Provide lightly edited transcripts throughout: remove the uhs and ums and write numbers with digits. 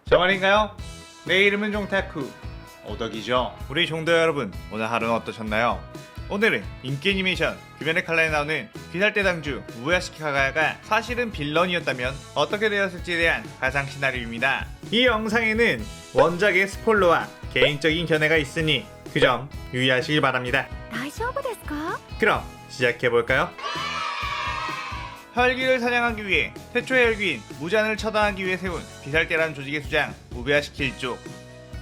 정말인가요? 내 이름은 종타쿠 오덕이죠. 우리 종도 여러분, 오늘 하루는 어떠셨나요? 오늘은 인기 애니메이션 규면의 칼날에 나오는 귀살대 당주 우부야시키 카가야가 사실은 빌런이었다면 어떻게 되었을지에 대한 가상 시나리오입니다. 이 영상에는 원작의 스포일러와 개인적인 견해가 있으니 그 점 유의하시길 바랍니다. 大丈夫ですか? 그럼 시작해볼까요? 혈기를 사냥하기 위해 태초의 혈기인 무잔을 처단하기 위해 세운 귀살대라는 조직의 수장 우부야시키 일족.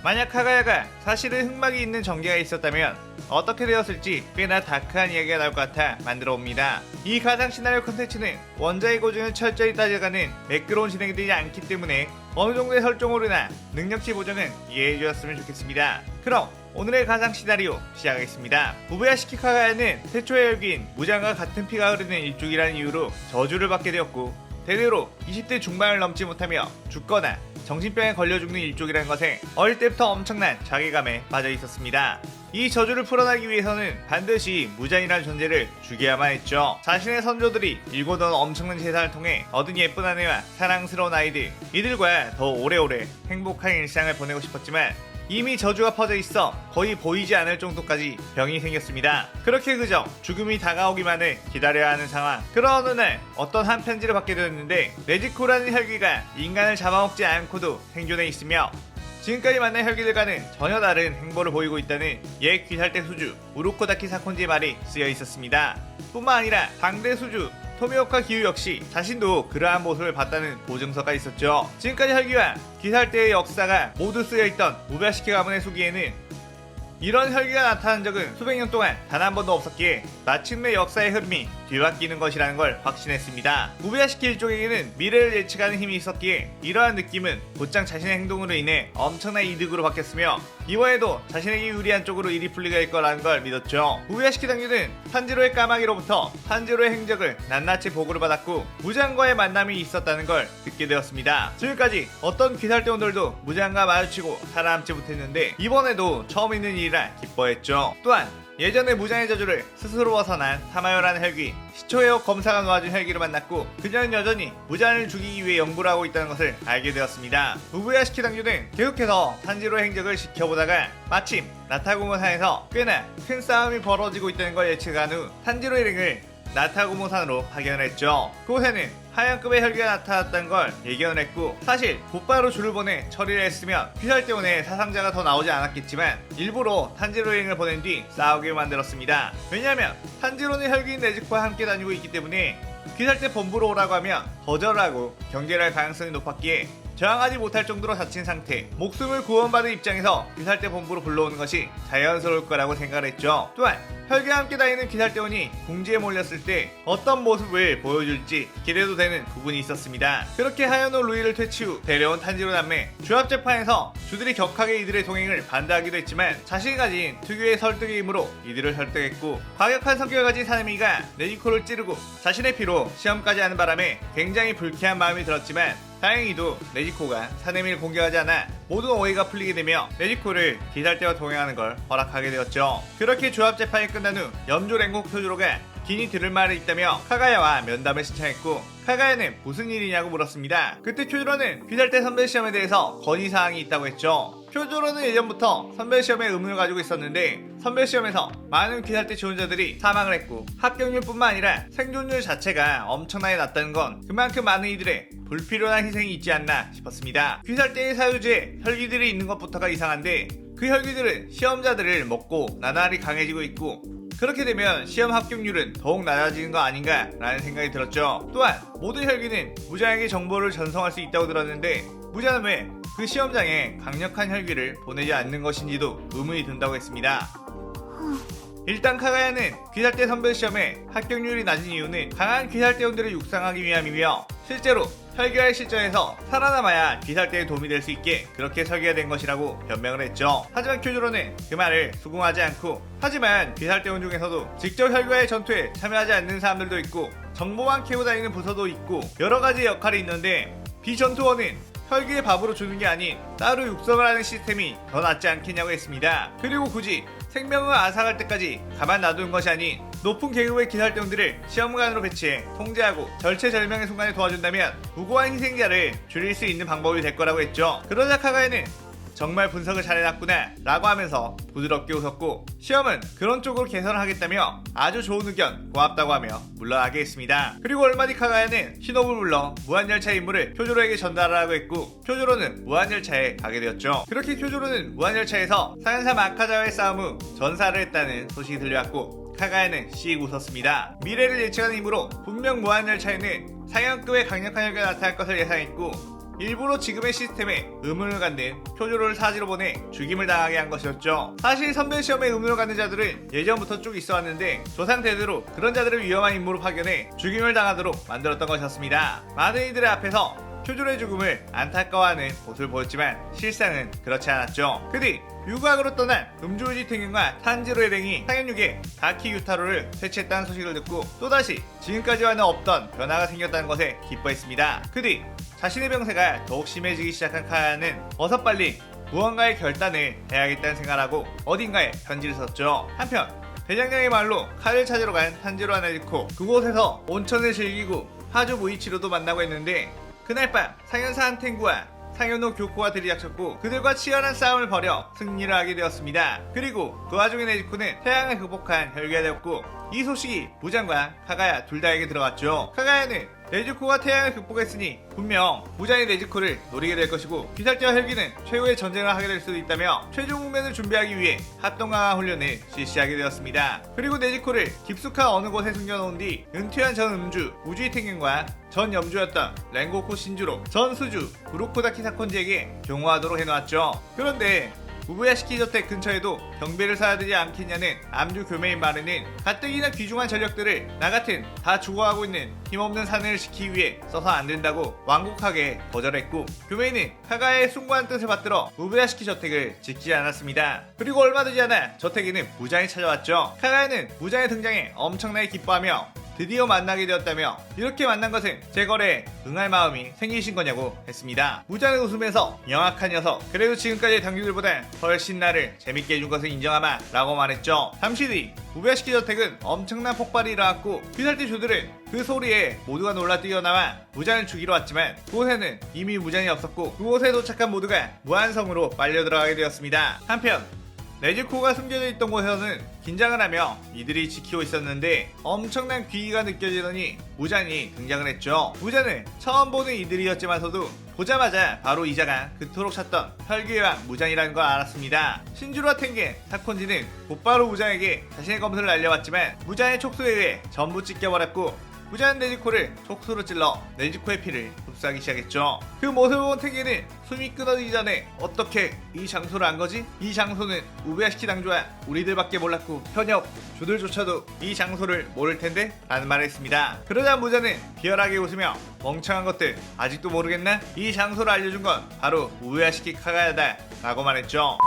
만약 카가야가 사실은 흑막이 있는 전개가 있었다면 어떻게 되었을지 꽤나 다크한 이야기가 나올 것 같아 만들어 옵니다. 이 가상 시나리오 컨텐츠는 원작의 고증을 철저히 따져가는 매끄러운 진행이 되지 않기 때문에 어느 정도의 설정으로나 능력치 보정은 이해해 주셨으면 좋겠습니다. 그럼 오늘의 가상 시나리오 시작하겠습니다. 우부야시키 카가야는 태초의 혈기인 무장과 같은 피가 흐르는 일족이라는 이유로 저주를 받게 되었고, 대대로 20대 중반을 넘지 못하며 죽거나 정신병에 걸려 죽는 일족이라는 것에 어릴 때부터 엄청난 자괴감에 빠져 있었습니다. 이 저주를 풀어나기 위해서는 반드시 무잔이라는 존재를 죽여야만 했죠. 자신의 선조들이 일궈놓은 엄청난 재산을 통해 얻은 예쁜 아내와 사랑스러운 아이들, 이들과 더 오래오래 행복한 일상을 보내고 싶었지만 이미 저주가 퍼져 있어 거의 보이지 않을 정도까지 병이 생겼습니다. 그렇게 그저 죽음이 다가오기만을 기다려야 하는 상황. 그런 어느 날 어떤 한 편지를 받게 되었는데, 네지코라는 혈기가 인간을 잡아먹지 않고도 생존해 있으며 지금까지 만난 혈기들과는 전혀 다른 행보를 보이고 있다는 옛 귀살대 수주 우루코다키 사콘지의 말이 쓰여 있었습니다. 뿐만 아니라 당대 수주 토미오카 기우 역시 자신도 그러한 모습을 봤다는 보증서가 있었죠. 지금까지 혈기와 귀살대의 역사가 모두 쓰여있던 우부야시키 가문의 수기에는 이런 혈기가 나타난 적은 수백 년 동안 단 한 번도 없었기에 마침내 역사의 흐름이 뒤바뀌는 것이라는 걸 확신했습니다. 우부야시키 일족에게는 미래를 예측하는 힘이 있었기에 이러한 느낌은 곧장 자신의 행동으로 인해 엄청난 이득으로 바뀌었으며 이번에도 자신에게 유리한 쪽으로 일이 풀리게 될 거라는 걸 믿었죠. 우부야시키 당주는 탄지로의 까마귀로부터 탄지로의 행적을 낱낱이 보고를 받았고 무장과의 만남이 있었다는 걸 듣게 되었습니다. 지금까지 어떤 귀살대원들도 무장과 마주치고 살아남지 못했는데 이번에도 처음 있는 일이라 기뻐했죠. 또한 예전에 무장의 저주를 스스로 벗어난 타마요라는 혈귀 시초에어 검사가 놓아준 혈귀를 만났고, 그녀는 여전히 무장을 죽이기 위해 연구를 하고 있다는 것을 알게 되었습니다. 우부야시키 당주는 계속해서 탄지로의 행적을 지켜보다가 마침 나타구모산에서 꽤나 큰 싸움이 벌어지고 있다는 걸 예측한 후 탄지로의 링을 나타구모산으로 파견을 했죠. 그곳에는 하얀급의 혈기가 나타났다는 걸 예견을 했고, 사실 곧바로 줄을 보내 처리를 했으면 귀살대원의 사상자가 더 나오지 않았겠지만 일부러 탄지로 여행을 보낸 뒤 싸우게 만들었습니다. 왜냐하면 탄지로는 혈기인 네즈코와 함께 다니고 있기 때문에 귀살대 본부로 오라고 하면 거절을 하고 경계를 할 가능성이 높았기에 저항하지 못할 정도로 다친 상태, 목숨을 구원받은 입장에서 귀살대 본부로 불러오는 것이 자연스러울 거라고 생각을 했죠. 또한 혈기와 함께 다니는 귀살대원이 궁지에 몰렸을 때 어떤 모습을 보여줄지 기대도 되는 부분이 있었습니다. 그렇게 하야노 루이를 퇴치 후 데려온 탄지로 남매, 주합재판에서 주들이 격하게 이들의 동행을 반대하기도 했지만 자신이 가진 특유의 설득의 힘으로 이들을 설득했고, 과격한 성격을 가진 사내미가 네지코를 찌르고 자신의 피로 시험까지 하는 바람에 굉장히 불쾌한 마음이 들었지만 다행히도 네지코가 사내미를 공격하지 않아 모든 오해가 풀리게 되며 네지코를 귀살대와 동행하는 걸 허락하게 되었죠. 그렇게 조합재판이 끝난 후 염조 랭곡 표주로가 긴이 들을 말이 있다며 카가야와 면담을 신청했고, 카가야는 무슨 일이냐고 물었습니다. 그때 표주로는 귀살대 선별시험에 대해서 건의사항이 있다고 했죠. 표주로는 예전부터 선별시험에 의문을 가지고 있었는데 선별시험에서 많은 귀살대 지원자들이 사망을 했고 합격률뿐만 아니라 생존율 자체가 엄청나게 낮다는 건 그만큼 많은 이들의 불필요한 희생이 있지 않나 싶었습니다. 귀살대의 사유지에 혈기들이 있는 것부터가 이상한데 그 혈기들은 시험자들을 먹고 나날이 강해지고 있고, 그렇게 되면 시험 합격률은 더욱 낮아지는 거 아닌가 라는 생각이 들었죠. 또한 모든 혈기는 무장에게 정보를 전송할 수 있다고 들었는데 무장은 왜 그 시험장에 강력한 혈기를 보내지 않는 것인지도 의문이 든다고 했습니다. 일단 카가야는 귀살대 선별시험에 합격률이 낮은 이유는 강한 귀살대원들을 육성하기 위함이며 실제로 혈기와의 실전에서 살아남아야 귀살대에 도움이 될 수 있게 그렇게 설계된 것이라고 변명을 했죠. 하지만 큐조로는 그 말을 수긍하지 않고, 하지만 귀살대원 중에서도 직접 혈기와의 전투에 참여하지 않는 사람들도 있고 정보만 캐고 다니는 부서도 있고 여러가지 역할이 있는데 비전투원은 혈기의 밥으로 주는 게 아닌 따로 육성을 하는 시스템이 더 낫지 않겠냐고 했습니다. 그리고 굳이 생명을 앗아갈 때까지 가만 놔두는 것이 아닌 높은 계급의 기살병들을 시험관으로 배치해 통제하고 절체절명의 순간에 도와준다면 무고한 희생자를 줄일 수 있는 방법이 될 거라고 했죠. 그러자 카가야는 정말 분석을 잘해놨구나 라고 하면서 부드럽게 웃었고, 시험은 그런 쪽으로 개선을 하겠다며 아주 좋은 의견 고맙다고 하며 물러나게 했습니다. 그리고 얼마 뒤 카가야는 신호를 불러 무한열차의 임무를 표조로에게 전달하라고 했고, 표조로는 무한열차에 가게 되었죠. 그렇게 표조로는 무한열차에서 사연사 마카자와의 싸움 후 전사를 했다는 소식이 들려왔고, 카가야는 씩 웃었습니다. 미래를 예측하는 힘으로 분명 무한열차에는 상향급의 강력한 혈기가 나타날 것을 예상했고, 일부러 지금의 시스템에 의문을 갖는 표조로를 사지로 보내 죽임을 당하게 한 것이었죠. 사실 선별시험에 의문을 갖는 자들은 예전부터 쭉 있어왔는데 조상 대대로 그런 자들을 위험한 임무로 파견해 죽임을 당하도록 만들었던 것이었습니다. 많은 이들의 앞에서 표조로의 죽음을 안타까워하는 모습을 보였지만 실상은 그렇지 않았죠. 그 뒤 유곽으로 떠난 음주우지 탱균과 탄지로 일행이 상현육에 다키 유타로를 퇴치했다는 소식을 듣고 또다시 지금까지와는 없던 변화가 생겼다는 것에 기뻐했습니다. 그 뒤 자신의 병세가 더욱 심해지기 시작한 카야는 어서 빨리 무언가의 결단을 해야겠다는 생각을 하고 어딘가에 편지를 썼죠. 한편 대장장의 말로 카를 찾으러 간 탄지로와 네지코, 그곳에서 온천을 즐기고 하주 무이치로도 만나고 했는데, 그날 밤 상현사 한탱구와 상현호 교코가 들이닥쳤고 그들과 치열한 싸움을 벌여 승리를 하게 되었습니다. 그리고 그 와중에 네지코는 태양을 극복한 혈기가 되었고, 이 소식이 무장과 카가야 둘 다에게 들어갔죠. 카가야는 네즈코가 태양을 극복했으니 분명 무장이 네즈코를 노리게 될 것이고, 비살자와 혈기는 최후의 전쟁을 하게 될 수도 있다며 최종 국면을 준비하기 위해 합동 강화 훈련을 실시하게 되었습니다. 그리고 네즈코를 깊숙한 어느 곳에 숨겨놓은 뒤 은퇴한 전 음주 우주이 탱겐과 전 염주였던 랭고코 신주로, 전 수주 브로코다키 사콘지에게 경호하도록 해놓았죠. 그런데 우부야시키 저택 근처에도 경비를 쌓아야 되지 않겠냐는 암주 교매인 말에는 가뜩이나 귀중한 전력들을 나같은 다 죽어가고 있는 힘없는 사내를 지키기 위해 써서 안된다고 완곡하게 거절했고, 교매인은 카가야의 숭고한 뜻을 받들어 우부야시키 저택을 짓지 않았습니다. 그리고 얼마 되지 않아 저택에는 무장이 찾아왔죠. 카가야는 무장의 등장에 엄청나게 기뻐하며 드디어 만나게 되었다며 이렇게 만난 것은 제 거래에 응할 마음이 생기신 거냐고 했습니다. 무장은 웃으면서 명확한 녀석, 그래도 지금까지의 당규들보다 훨씬 나를 재밌게 해준 것을 인정하마 라고 말했죠. 잠시 뒤 우베야시키 저택은 엄청난 폭발이 일어났고 비살대 조들은 그 소리에 모두가 놀라 뛰어나와 무장을 죽이러 왔지만 그곳에는 이미 무장이 없었고 그곳에 도착한 모두가 무한성으로 빨려 들어가게 되었습니다. 한편 네즈코가 숨겨져 있던 곳에서는 긴장을 하며 이들이 지키고 있었는데 엄청난 귀기가 느껴지더니 무잔이 등장을 했죠. 무잔은 처음 보는 이들이었지만서도 보자마자 바로 이자가 그토록 찾던 혈기의 왕 무잔이라는 걸 알았습니다. 신주로와 텐겐, 사콘지는 곧바로 무잔에게 자신의 검술을 날려왔지만 무잔의 촉수에 의해 전부 찢겨버렸고, 무자는 네즈코를 촉수로 찔러 네즈코의 피를 흡수하기 시작했죠. 그 모습을 본 텐겐은 숨이 끊어지기 전에 어떻게 이 장소를 안 거지? 이 장소는 우베야시키 당주와 우리들밖에 몰랐고 현역 주들조차도 이 장소를 모를 텐데? 라는 말을 했습니다. 그러자 무자는 비열하게 웃으며 멍청한 것들 아직도 모르겠나? 이 장소를 알려준 건 바로 우베야시키 카가야다 라고 말했죠.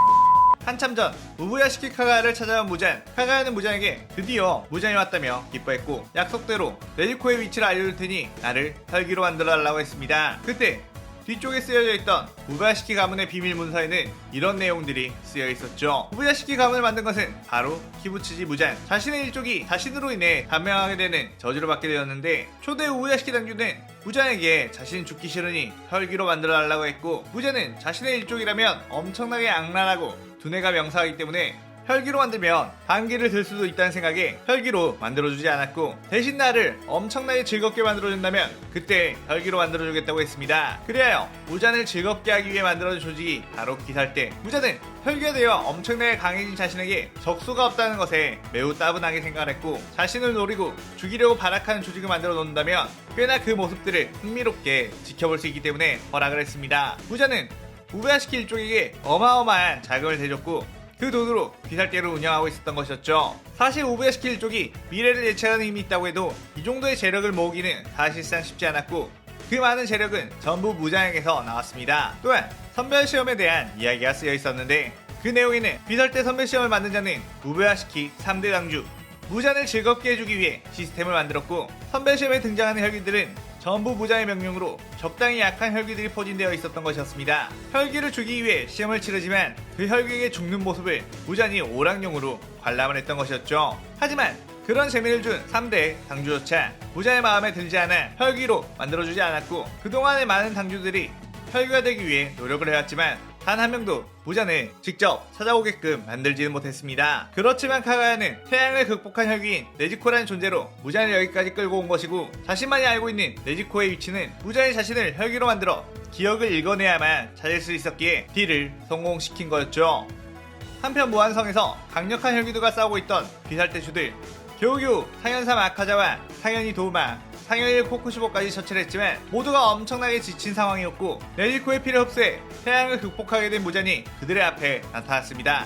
한참 전 우부야시키 카가야를 찾아온 무잔, 카가야는 무잔에게 드디어 무잔이 왔다며 기뻐했고 약속대로 네즈코의 위치를 알려줄 테니 나를 혈기로 만들어달라고 했습니다. 그때 뒤쪽에 쓰여져 있던 우부야시키 가문의 비밀 문서에는 이런 내용들이 쓰여 있었죠. 우부야시키 가문을 만든 것은 바로 키부츠지 무잔, 자신의 일족이 자신으로 인해 단명하게 되는 저주를 받게 되었는데, 초대 우부야시키 당주는 무잔에게 자신이 죽기 싫으니 혈기로 만들어달라고 했고, 무잔은 자신의 일족이라면 엄청나게 악랄하고 두뇌가 명사하기 때문에 혈기로 만들면 방귀를 들 수도 있다는 생각에 혈기로 만들어주지 않았고, 대신 나를 엄청나게 즐겁게 만들어준다면 그때 혈기로 만들어주겠다고 했습니다. 그리하여 무잔을 즐겁게 하기 위해 만들어준 조직이 바로 기살대. 무잔은 혈기가 되어 엄청나게 강해진 자신에게 적수가 없다는 것에 매우 따분하게 생각했고, 자신을 노리고 죽이려고 발악하는 조직을 만들어 놓는다면 꽤나 그 모습들을 흥미롭게 지켜볼 수 있기 때문에 허락을 했습니다. 무잔은 우베야시키 일족에게 어마어마한 자금을 대줬고 그 돈으로 비살대를 운영하고 있었던 것이었죠. 사실 우베야시키 일족이 미래를 예측하는 힘이 있다고 해도 이 정도의 재력을 모으기는 사실상 쉽지 않았고 그 많은 재력은 전부 무장에게서 나왔습니다. 또한 선별시험에 대한 이야기가 쓰여 있었는데 그 내용에는 비살대 선별시험을 만든 자는 우베야시키 3대 당주 무잔을 즐겁게 해주기 위해 시스템을 만들었고, 선별시험에 등장하는 혈기들은 전부 무장의 명령으로 적당히 약한 혈기들이 포진되어 있었던 것이었습니다. 혈기를 주기 위해 시험을 치르지만 그 혈기에게 죽는 모습을 무잔이 오락용으로 관람을 했던 것이었죠. 하지만 그 그런 재미를 준 3대 당주조차 무자의 마음에 들지 않아 혈기로 만들어주지 않았고, 그동안의 많은 당주들이 혈기가 되기 위해 노력을 해왔지만 단 한 명도 무잔을 직접 찾아오게끔 만들지는 못했습니다. 그렇지만 카가야는 태양을 극복한 혈기인 네지코라는 존재로 무잔을 여기까지 끌고 온 것이고, 자신만이 알고 있는 네지코의 위치는 무잔이 자신을 혈기로 만들어 기억을 읽어내야만 찾을 수 있었기에 딜을 성공시킨 거였죠. 한편 무한성에서 강력한 혈기들과 싸우고 있던 비살대주들, 겨우겨우 상현삼 아카자와 상현이 도우마, 상현일 코쿠시보까지 처치를 했지만 모두가 엄청나게 지친 상황이었고, 네지코의 피를 흡수해 태양을 극복하게 된 무잔이 그들의 앞에 나타났습니다.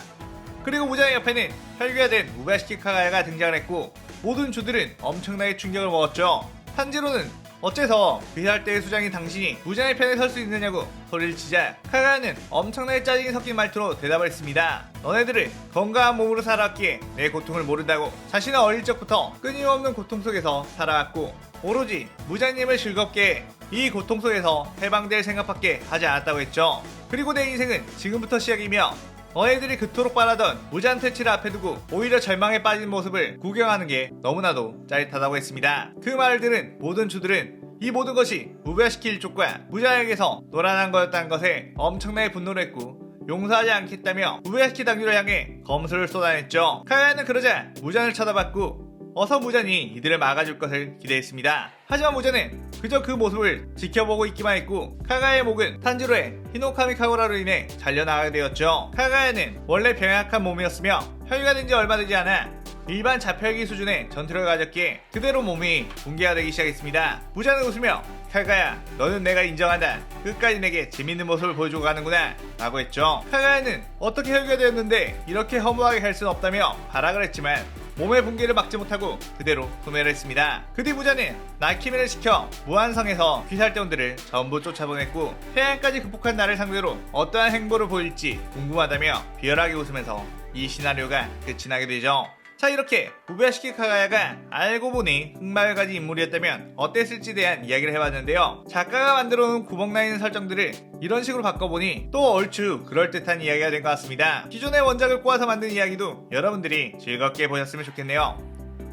그리고 무잔의 옆에는 혈기가 된 우바야시키 카가야가 등장을 했고, 모든 주들은 엄청나게 충격을 먹었죠. 탄지로는 어째서 비살대의 수장인 당신이 무잔의 편에 설 수 있느냐고 소리를 치자, 카가야는 엄청나게 짜증이 섞인 말투로 대답을 했습니다. 너네들은 건강한 몸으로 살아왔기에 내 고통을 모른다고. 자신은 어릴 적부터 끊임없는 고통 속에서 살아왔고, 오로지 무자님을 즐겁게 해 이 고통 속에서 해방될 생각밖에 하지 않았다고 했죠. 그리고 내 인생은 지금부터 시작이며 너희들이 그토록 바라던 무잔 퇴치를 앞에 두고 오히려 절망에 빠진 모습을 구경하는 게 너무나도 짜릿하다고 했습니다. 그 말을 들은 모든 주들은 이 모든 것이 우베야시키 일족과 무자에게서 노란한 거였다는 것에 엄청나게 분노를 했고, 용서하지 않겠다며 우베야시키 당주를 향해 검술을 쏟아냈죠. 카가야는 그러자 무잔을 쳐다봤고, 어서 무잔이 이들을 막아줄 것을 기대했습니다. 하지만 무잔은 그저 그 모습을 지켜보고 있기만 했고, 카가야의 목은 탄지로의 히노카미 카고라로 인해 잘려나가게 되었죠. 카가야는 원래 병약한 몸이었으며 혈기가 된 지 얼마 되지 않아 일반 자혈기 수준의 전투를 가졌기에 그대로 몸이 붕괴가 되기 시작했습니다. 무잔은 웃으며 카가야, 너는 내가 인정한다. 끝까지 내게 재밌는 모습을 보여주고 가는구나 라고 했죠. 카가야는 어떻게 혈기가 되었는데 이렇게 허무하게 갈 순 없다며 발악을 했지만 몸의 붕괴를 막지 못하고 그대로 소멸을 했습니다. 그 뒤 무자는 나키멘을 시켜 무한성에서 귀살대원들을 전부 쫓아보냈고, 태양까지 극복한 나를 상대로 어떠한 행보를 보일지 궁금하다며 비열하게 웃으면서 이 시나리오가 끝이 나게 되죠. 자, 이렇게 우베야시키 카가야가 알고 보니 흑마을 가진 인물이었다면 어땠을지 대한 이야기를 해봤는데요. 작가가 만들어놓은 구멍나있는 설정들을 이런 식으로 바꿔보니 또 얼추 그럴듯한 이야기가 된 것 같습니다. 기존의 원작을 꼬아서 만든 이야기도 여러분들이 즐겁게 보셨으면 좋겠네요.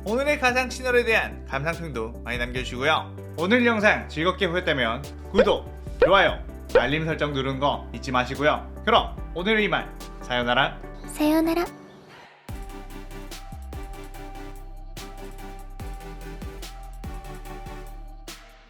오늘의 가상 시널에 대한 감상평도 많이 남겨주시고요. 오늘 영상 즐겁게 보셨다면 구독, 좋아요, 알림 설정 누르는 거 잊지 마시고요. 그럼 오늘은 이만, 사요나라.さようなら。